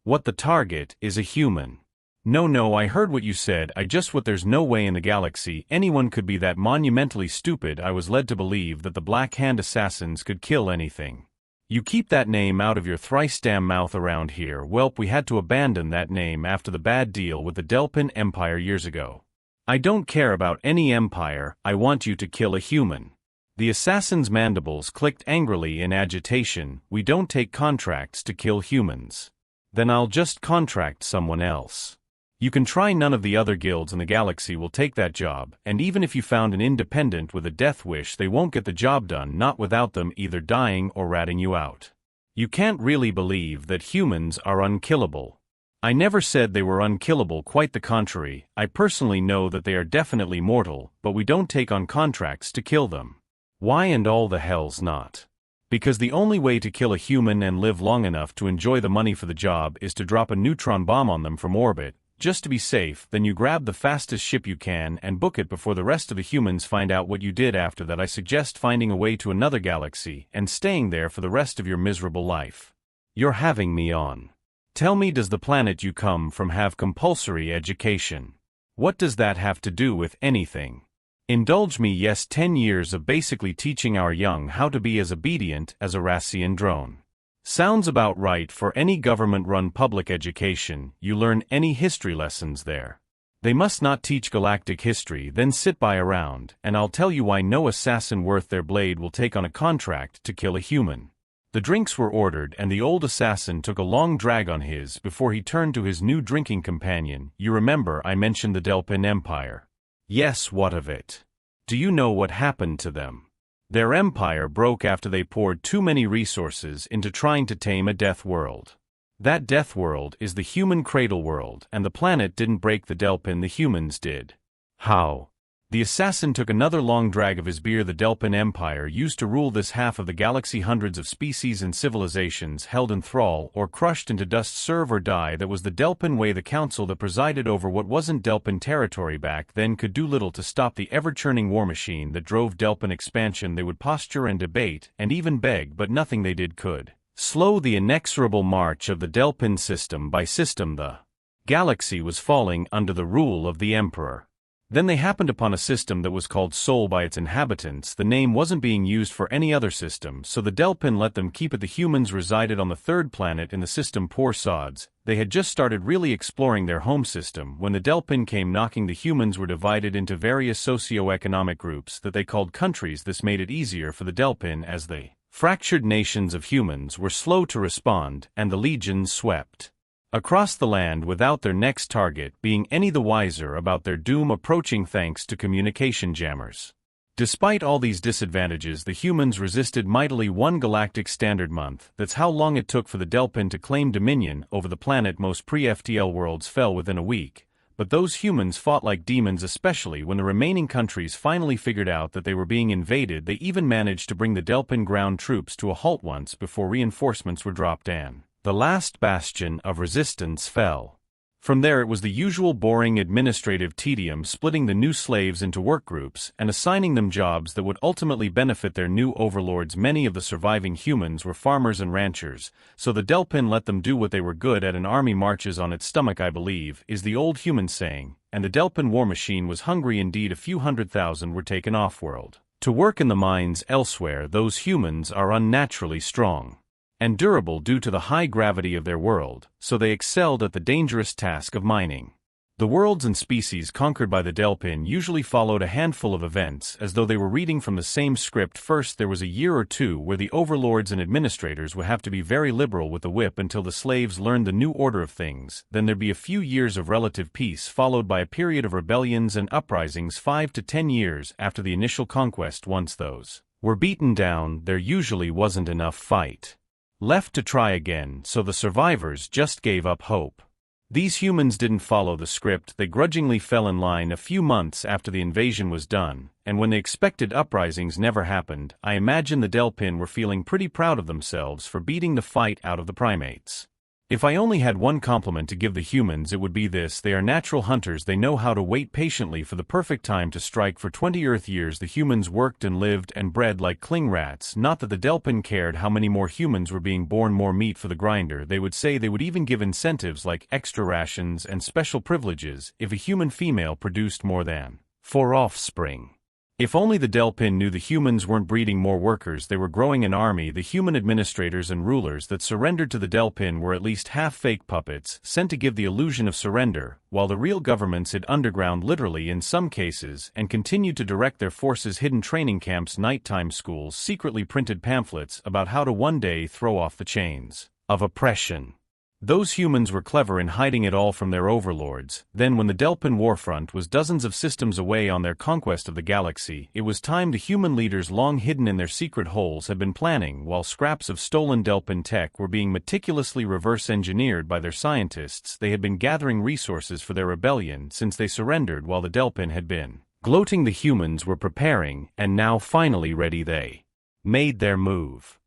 What the target is a human. No, I heard what you said. There's no way in the galaxy anyone could be that monumentally stupid. I was led to believe that the Black Hand assassins could kill anything. You keep that name out of your thrice damn mouth around here. Welp, we had to abandon that name after the bad deal with the Delpin Empire years ago. I don't care about any empire, I want you to kill a human. The assassin's mandibles clicked angrily in agitation. We don't take contracts to kill humans. Then I'll just contract someone else. You can try. None of the other guilds in the galaxy will take that job, and even if you found an independent with a death wish, they won't get the job done, not without them either dying or ratting you out. You can't really believe that humans are unkillable. I never said they were unkillable, quite the contrary. I personally know that they are definitely mortal, but we don't take on contracts to kill them. Why and all the hell's not? Because the only way to kill a human and live long enough to enjoy the money for the job is to drop a neutron bomb on them from orbit, just to be safe. Then you grab the fastest ship you can and book it before the rest of the humans find out what you did. After that, I suggest finding a way to another galaxy and staying there for the rest of your miserable life. You're having me on. Tell me, does the planet you come from have compulsory education? What does that have to do with anything? Indulge me. Yes, 10 years of basically teaching our young how to be as obedient as a Rassian drone. Sounds about right for any government-run public education. You learn any history lessons there? They must not teach galactic history, then sit by around, and I'll tell you why no assassin worth their blade will take on a contract to kill a human. The drinks were ordered, and the old assassin took a long drag on his before he turned to his new drinking companion. You remember I mentioned the Delpin Empire? Yes, what of it? Do you know what happened to them? Their empire broke after they poured too many resources into trying to tame a death world. That death world is the human cradle world, and the planet didn't break the Delpin, the humans did. How? The assassin took another long drag of his beer. The Delpin Empire used to rule this half of the galaxy. Hundreds of species and civilizations held in thrall or crushed into dust. Serve or die, that was the Delpin way. The council that presided over what wasn't Delpin territory back then could do little to stop the ever-churning war machine that drove Delpin expansion. They would posture and debate, and even beg, but nothing they did could slow the inexorable march of the Delpin system. By system, the galaxy was falling under the rule of the Emperor. Then they happened upon a system that was called Sol by its inhabitants. The name wasn't being used for any other system, so the Delpin let them keep it. The humans resided on the third planet in the system. Poor sods, they had just started really exploring their home system when the Delpin came knocking. The humans were divided into various socio-economic groups that they called countries. This made it easier for the Delpin, as the fractured nations of humans were slow to respond, and the legions swept across the land without their next target being any the wiser about their doom approaching thanks to communication jammers. Despite all these disadvantages, the humans resisted mightily. One galactic standard month, that's how long it took for the Delpin to claim dominion over the planet. Most pre-FTL worlds fell within a week, but those humans fought like demons, especially when the remaining countries finally figured out that they were being invaded. They even managed to bring the Delpin ground troops to a halt once before reinforcements were dropped in. The last bastion of resistance fell. From there it was the usual boring administrative tedium, splitting the new slaves into work groups and assigning them jobs that would ultimately benefit their new overlords. Many of the surviving humans were farmers and ranchers, so the Delpin let them do what they were good at. An army marches on its stomach, I believe, is the old human saying, and the Delpin war machine was hungry indeed. A few 100,000 were taken off-world to work in the mines elsewhere. Those humans are unnaturally strong and durable due to the high gravity of their world, so they excelled at the dangerous task of mining. The worlds and species conquered by the Delpin usually followed a handful of events as though they were reading from the same script. First, there was a year or two where the overlords and administrators would have to be very liberal with the whip until the slaves learned the new order of things. Then there'd be a few years of relative peace, followed by a period of rebellions and uprisings. 5 to 10 years after the initial conquest. Once those were beaten down, there usually wasn't enough fight left to try again, so the survivors just gave up hope. These humans didn't follow the script. They grudgingly fell in line a few months after the invasion was done, and when the expected uprisings never happened, I imagine the Delpin were feeling pretty proud of themselves for beating the fight out of the primates. If I only had one compliment to give the humans, it would be this: they are natural hunters. They know how to wait patiently for the perfect time to strike. For 20 Earth years the humans worked and lived and bred like cling rats. Not that the Delphin cared how many more humans were being born, more meat for the grinder. They would say they would even give incentives like extra rations and special privileges if a human female produced more than 4 offspring. If only the Delphin knew the humans weren't breeding more workers, they were growing an army. The human administrators and rulers that surrendered to the Delphin were at least half fake puppets, sent to give the illusion of surrender, while the real governments hid underground, literally in some cases, and continued to direct their forces. Hidden training camps, nighttime schools, secretly printed pamphlets about how to one day throw off the chains of oppression. Those humans were clever in hiding it all from their overlords. Then when the Delphin warfront was dozens of systems away on their conquest of the galaxy, it was time. The human leaders, long hidden in their secret holes, had been planning, while scraps of stolen Delphin tech were being meticulously reverse-engineered by their scientists. They had been gathering resources for their rebellion since they surrendered, while the Delphin had been gloating. The humans were preparing, and now finally ready, they made their move.